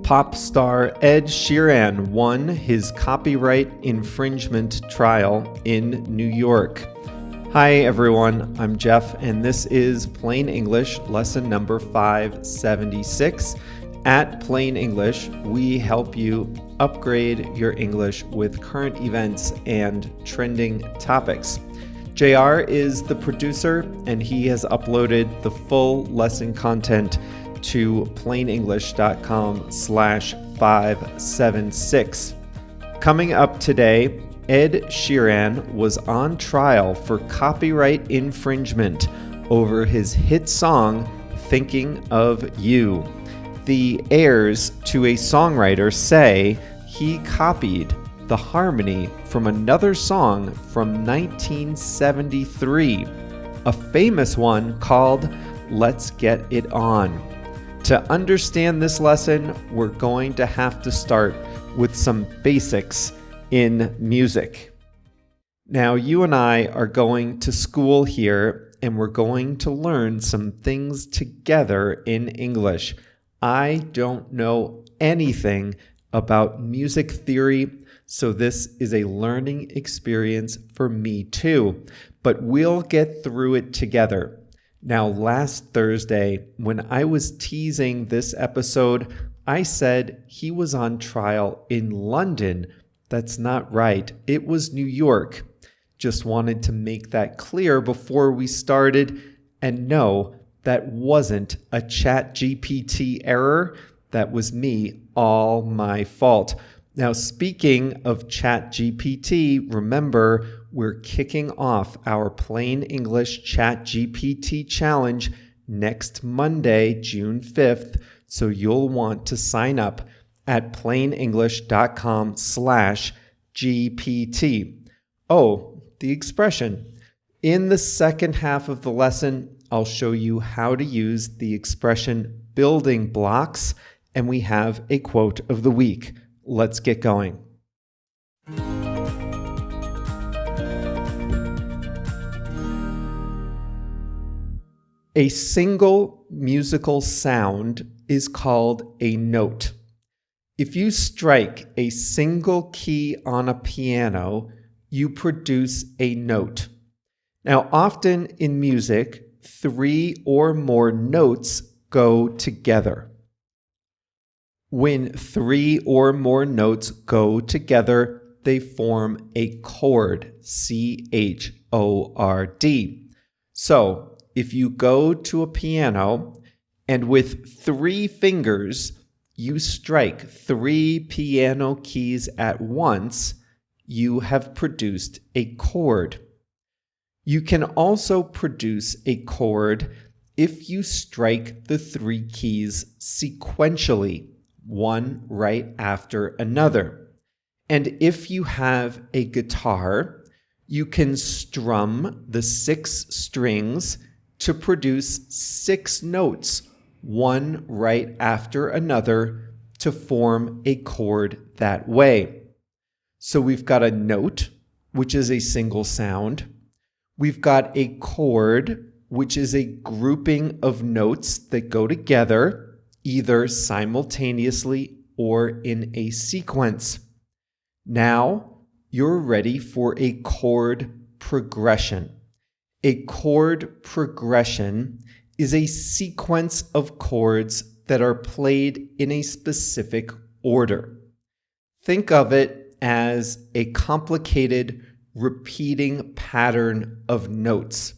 Pop star Ed Sheeran won his copyright infringement trial in New York. Hi everyone, I'm Jeff, and this is Plain English lesson number 576. At Plain English, we help you upgrade your English with current events and trending topics. JR is the producer, and he has uploaded the full lesson content to plainenglish.com/576. Coming up today, Ed Sheeran was on trial for copyright infringement over his hit song, Thinking of You. The heirs to a songwriter say he copied the harmony from another song from 1973, a famous one called Let's Get It On. To understand this lesson, we're going to have to start with some basics in music. Now, you and I are going to school here, and we're going to learn some things together in English. I don't know anything about music theory, so this is a learning experience for me too, but we'll get through it together. Now, last Thursday, when I was teasing this episode, I said he was on trial in London. That's not right. It was New York. Just wanted to make that clear before we started. And no, that wasn't a ChatGPT error. That was me, all my fault. Now, speaking of ChatGPT, remember, we're kicking off our Plain English ChatGPT challenge next Monday, June 5th, so you'll want to sign up at plainenglish.com/GPT. Oh, the expression. In the second half of the lesson, I'll show you how to use the expression building blocks, and we have a quote of the week. Let's get going. A single musical sound is called a note. If you strike a single key on a piano, you produce a note. Now, often in music, 3 or more notes go together. When 3 or more notes go together, they form a chord, C-H-O-R-D. So, if you go to a piano and with 3 fingers, you strike 3 piano keys at once, you have produced a chord. You can also produce a chord if you strike the 3 keys sequentially, one right after another. And if you have a guitar, you can strum the 6 strings to produce 6 notes, one right after another, to form a chord that way. So we've got a note, which is a single sound. We've got a chord, which is a grouping of notes that go together, either simultaneously or in a sequence. Now you're ready for a chord progression. A chord progression is a sequence of chords that are played in a specific order. Think of it as a complicated repeating pattern of notes.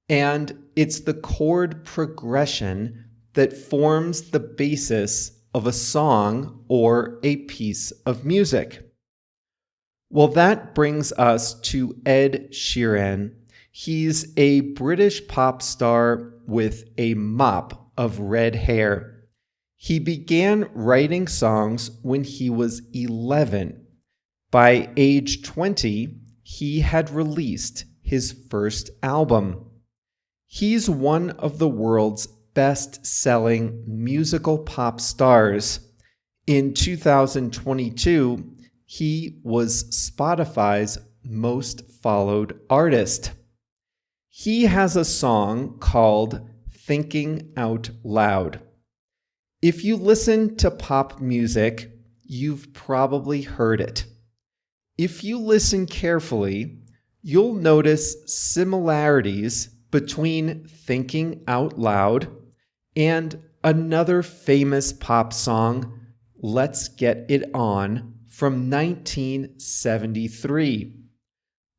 And it's the chord progression that forms the basis of a song or a piece of music. Well, that brings us to Ed Sheeran. He's a British pop star with a mop of red hair. He began writing songs when he was 11. By age 20, he had released his first album. He's one of the world's best-selling musical pop stars. In 2022, he was Spotify's most followed artist. He has a song called Thinking Out Loud. If you listen to pop music, you've probably heard it. If you listen carefully, you'll notice similarities between thinking out loud and another famous pop song, Let's Get It On, from 1973.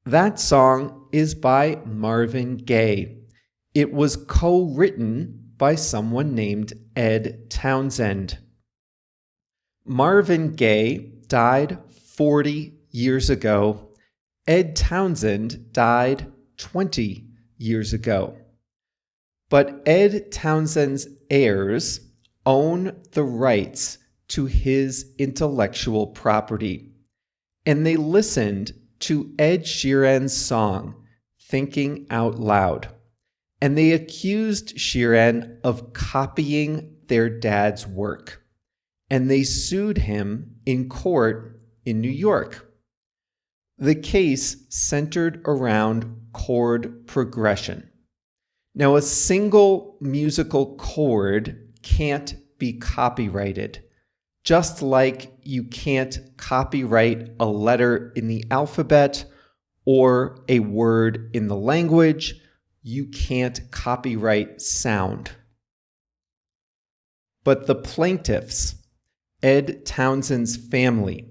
That song is by Marvin Gaye. It was co-written by someone named Ed Townsend. Marvin Gaye died 40 years ago. Ed Townsend died 20 years ago. But Ed Townsend's heirs own the rights to his intellectual property, and they listened to Ed Sheeran's song, Thinking Out Loud, and they accused Sheeran of copying their dad's work, and they sued him in court in New York. The case centered around chord progression. Now, a single musical chord can't be copyrighted, just like you can't copyright a letter in the alphabet or a word in the language. You can't copyright sound. But the plaintiffs, Ed Townsend's family,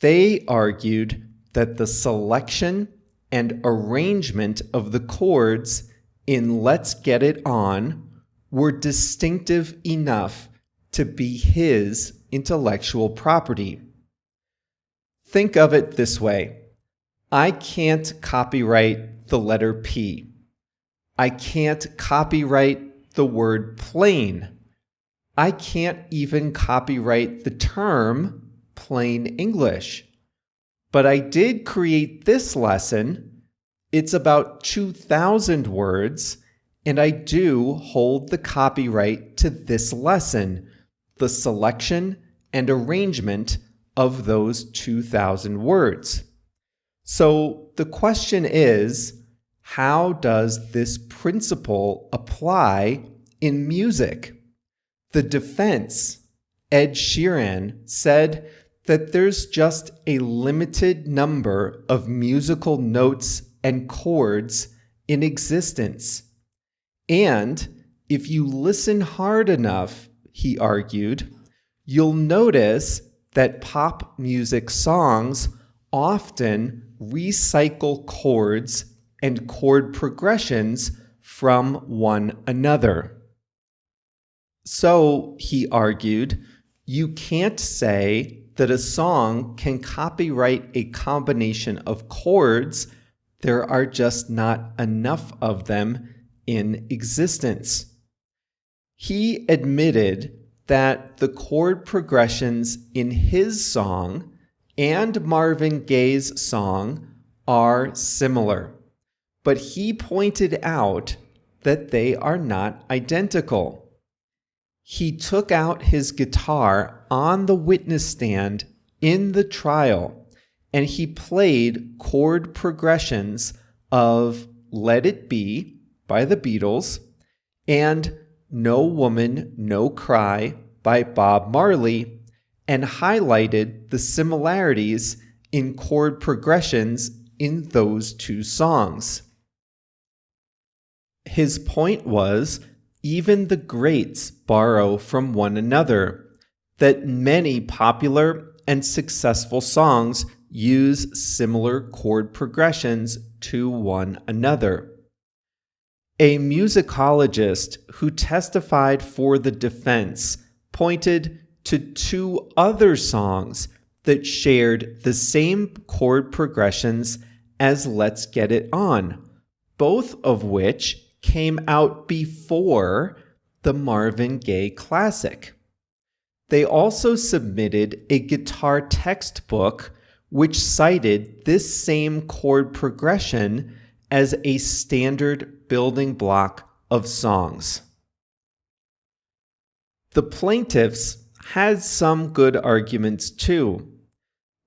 they argued that the selection and arrangement of the chords in Let's Get It On were distinctive enough to be his intellectual property. Think of it this way. I can't copyright the letter P. I can't copyright the word plain. I can't even copyright the term plain English. But I did create this lesson. It's about 2,000 words, and I do hold the copyright to this lesson, the selection and arrangement of those 2,000 words. So the question is, how does this principle apply in music? The defense, Ed Sheeran, said that there's just a limited number of musical notes and chords in existence. And if you listen hard enough, he argued, you'll notice that pop music songs often recycle chords and chord progressions from one another. So, he argued, you can't say that a song can copyright a combination of chords. There are just not enough of them in existence. He admitted that the chord progressions in his song and Marvin Gaye's song are similar, but he pointed out that they are not identical. He took out his guitar on the witness stand in the trial, and he played chord progressions of Let It Be by the Beatles and No Woman, No Cry by Bob Marley, and highlighted the similarities in chord progressions in those two songs. His point was, even the greats borrow from one another, that many popular and successful songs use similar chord progressions to one another. A musicologist who testified for the defense pointed to two other songs that shared the same chord progressions as Let's Get It On, both of which came out before the Marvin Gaye classic. They also submitted a guitar textbook which cited this same chord progression as a standard building block of songs. The plaintiffs had some good arguments too.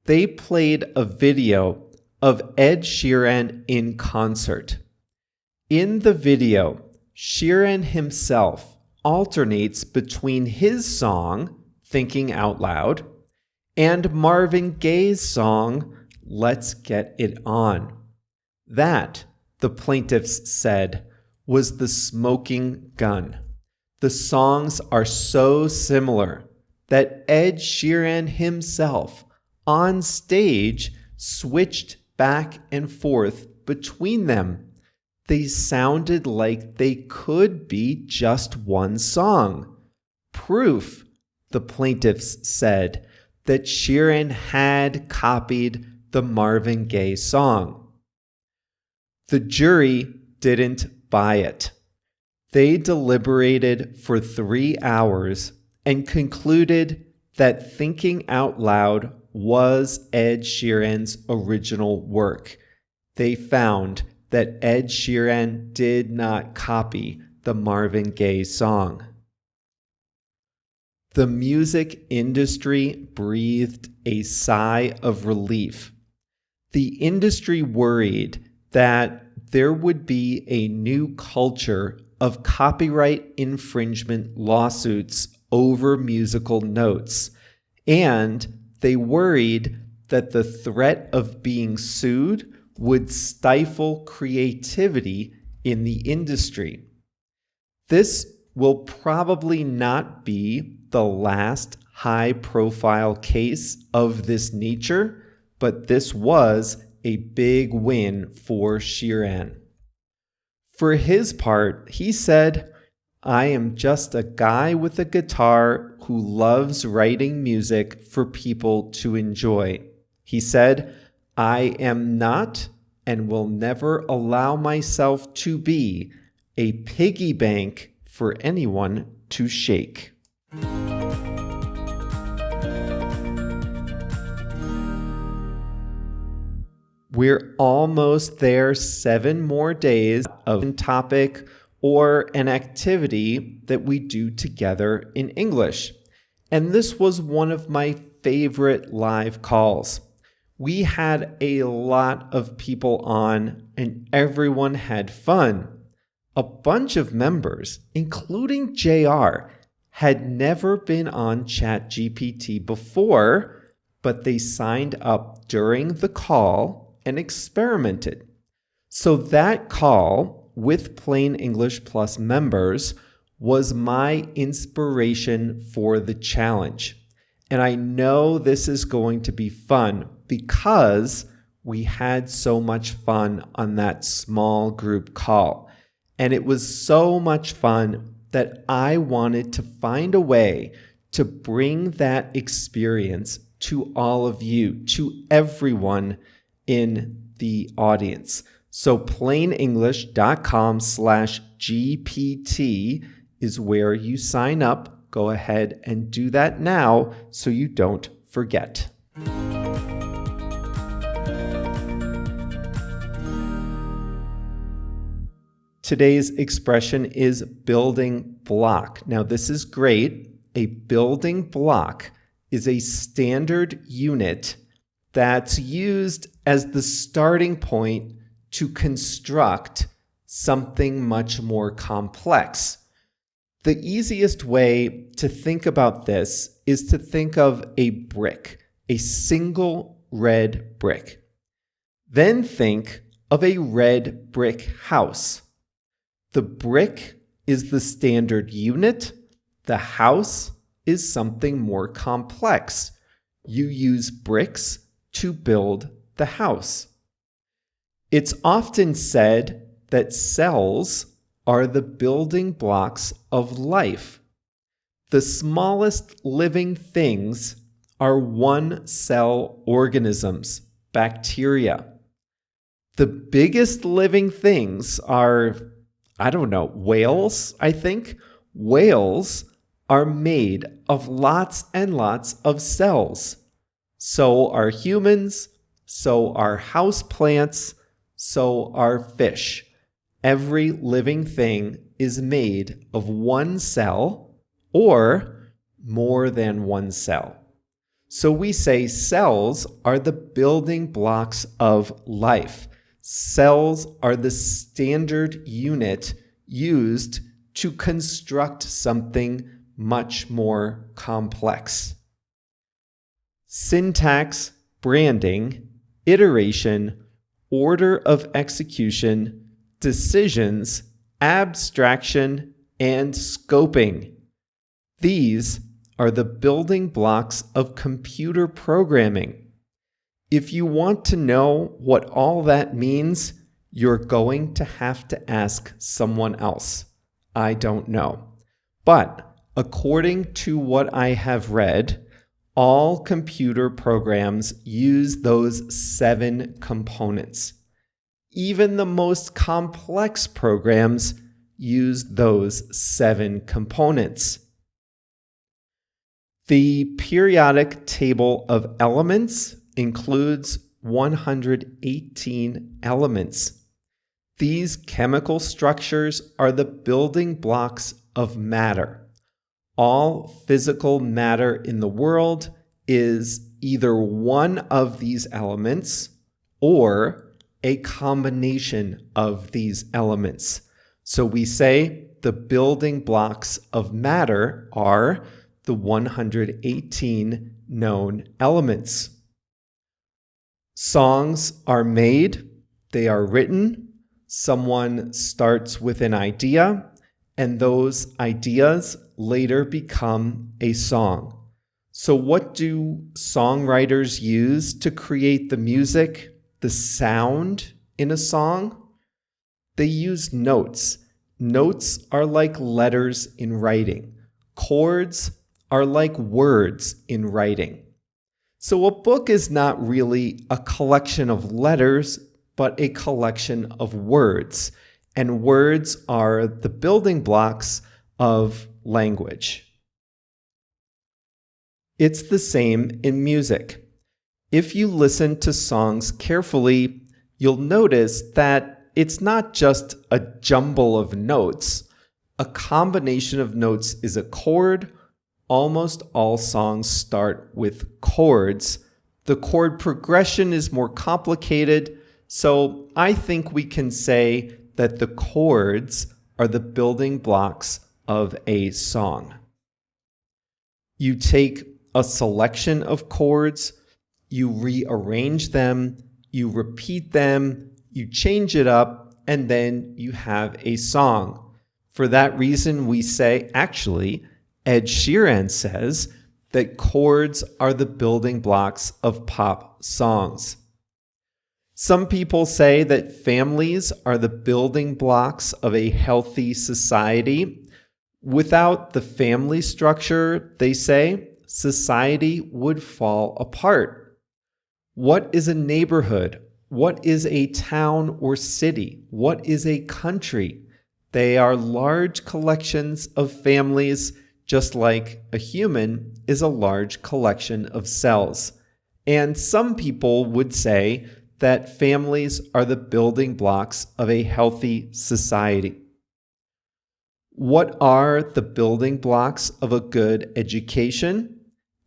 They played a video of Ed Sheeran in concert. In the video, Sheeran himself alternates between his song, Thinking Out Loud, and Marvin Gaye's song, Let's Get It On. That, the plaintiffs said, was the smoking gun. The songs are so similar that Ed Sheeran himself, on stage, switched back and forth between them. They sounded like they could be just one song. Proof, the plaintiffs said, that Sheeran had copied the Marvin Gaye song. The jury didn't buy it. They deliberated for 3 hours and concluded that Thinking Out Loud was Ed Sheeran's original work. They found that Ed Sheeran did not copy the Marvin Gaye song. The music industry breathed a sigh of relief. The industry worried that there would be a new culture of copyright infringement lawsuits over musical notes, and they worried that the threat of being sued would stifle creativity in the industry. This will probably not be the last high-profile case of this nature, but this was a big win for Sheeran. For his part, he said, "I am just a guy with a guitar who loves writing music for people to enjoy." He said, "I am not and will never allow myself to be a piggy bank for anyone to shake." We're almost there. 7 more days of a topic or an activity that we do together in English. And this was one of my favorite live calls. We had a lot of people on and everyone had fun. A bunch of members, including JR, had never been on ChatGPT before, but they signed up during the call and experimented. So that call with Plain English Plus members was my inspiration for the challenge. And I know this is going to be fun because we had so much fun on that small group call. And it was so much fun that I wanted to find a way to bring that experience to all of you, to everyone in the audience. So plainenglish.com/GPT is where you sign up. Go ahead and do that now so you don't forget. Today's expression is building block. Now, this is great. A building block is a standard unit that's used as the starting point to construct something much more complex. The easiest way to think about this is to think of a brick, a single red brick. Then think of a red brick house. The brick is the standard unit. The house is something more complex. You use bricks to build the house. It's often said that cells are the building blocks of life. The smallest living things are one-cell organisms, bacteria. The biggest living things are, whales, I think. Whales are made of lots and lots of cells. So are humans, so are houseplants, so are fish. Every living thing is made of one cell or more than one cell. So we say cells are the building blocks of life. Cells are the standard unit used to construct something much more complex. Syntax, branding, iteration, order of execution, decisions, abstraction, and scoping. These are the building blocks of computer programming. If you want to know what all that means, you're going to have to ask someone else. I don't know. But according to what I have read, all computer programs use those 7 components. Even the most complex programs use those 7 components. The periodic table of elements includes 118 elements. These chemical structures are the building blocks of matter. All physical matter in the world is either one of these elements or a combination of these elements. So we say the building blocks of matter are the 118 known elements. Songs are made, they are written, someone starts with an idea, and those ideas later become a song. So what do songwriters use to create the music, the sound in a song? They use notes. Notes are like letters in writing. Chords are like words in writing. So a book is not really a collection of letters, but a collection of words. And words are the building blocks of language. It's the same in music. If you listen to songs carefully, you'll notice that it's not just a jumble of notes. A combination of notes is a chord. Almost all songs start with chords. The chord progression is more complicated, so I think we can say that the chords are the building blocks of a song. You take a selection of chords, you rearrange them, you repeat them, you change it up, and then you have a song. For that reason, we say, actually, Ed Sheeran says that chords are the building blocks of pop songs. Some people say that families are the building blocks of a healthy society. Without the family structure, they say, society would fall apart. What is a neighborhood? What is a town or city? What is a country? They are large collections of families, just like a human is a large collection of cells. And some people would say that families are the building blocks of a healthy society. What are the building blocks of a good education?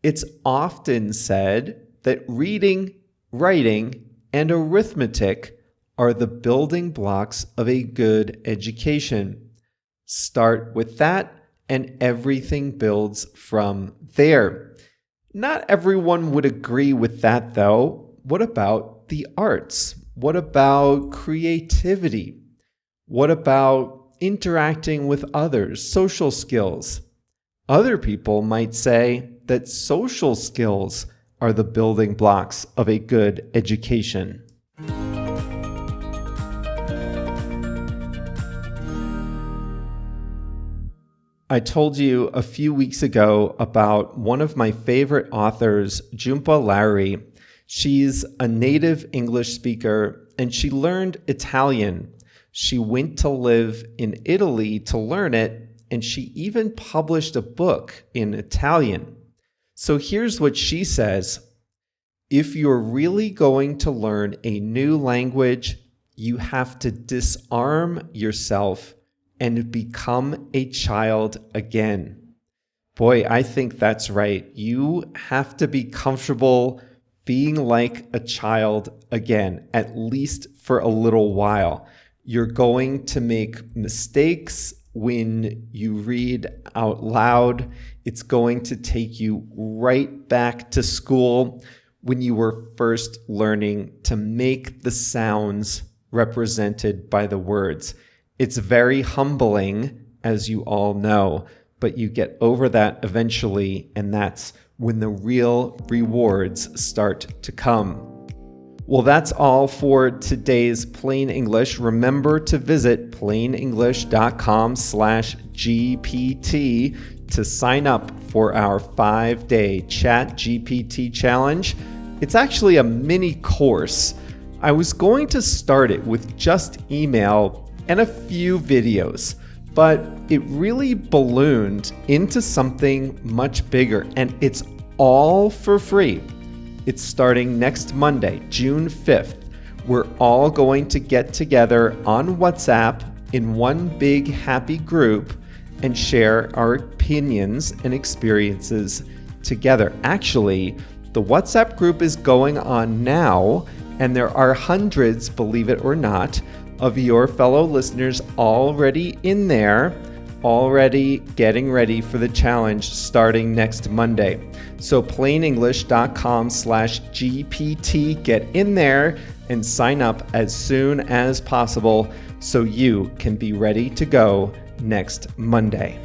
It's often said that reading, writing, and arithmetic are the building blocks of a good education. Start with that, and everything builds from there. Not everyone would agree with that, though. What about the arts? What about creativity? What about interacting with others, social skills? Other people might say that social skills are the building blocks of a good education. I told you a few weeks ago about one of my favorite authors, Jhumpa Lahiri. She's a native English speaker and she learned Italian. She went to live in Italy to learn it, and she even published a book in Italian. So here's what she says. If you're really going to learn a new language, you have to disarm yourself and become a child again. Boy, I think that's right. You have to be comfortable being like a child again, at least for a little while. You're going to make mistakes when you read out loud. It's going to take you right back to school when you were first learning to make the sounds represented by the words. It's very humbling, as you all know, but you get over that eventually, and that's when the real rewards start to come. Well, that's all for today's Plain English. Remember to visit plainenglish.com/GPT to sign up for our 5-day ChatGPT challenge. It's actually a mini course. I was going to start it with just email and a few videos, but it really ballooned into something much bigger, and it's all for free. It's starting next Monday, June 5th. We're all going to get together on WhatsApp in one big happy group and share our opinions and experiences together. Actually, the WhatsApp group is going on now, and there are hundreds, believe it or not, of your fellow listeners already in there, already getting ready for the challenge starting next Monday. So plainenglish.com/GPT, get in there and sign up as soon as possible so you can be ready to go next Monday.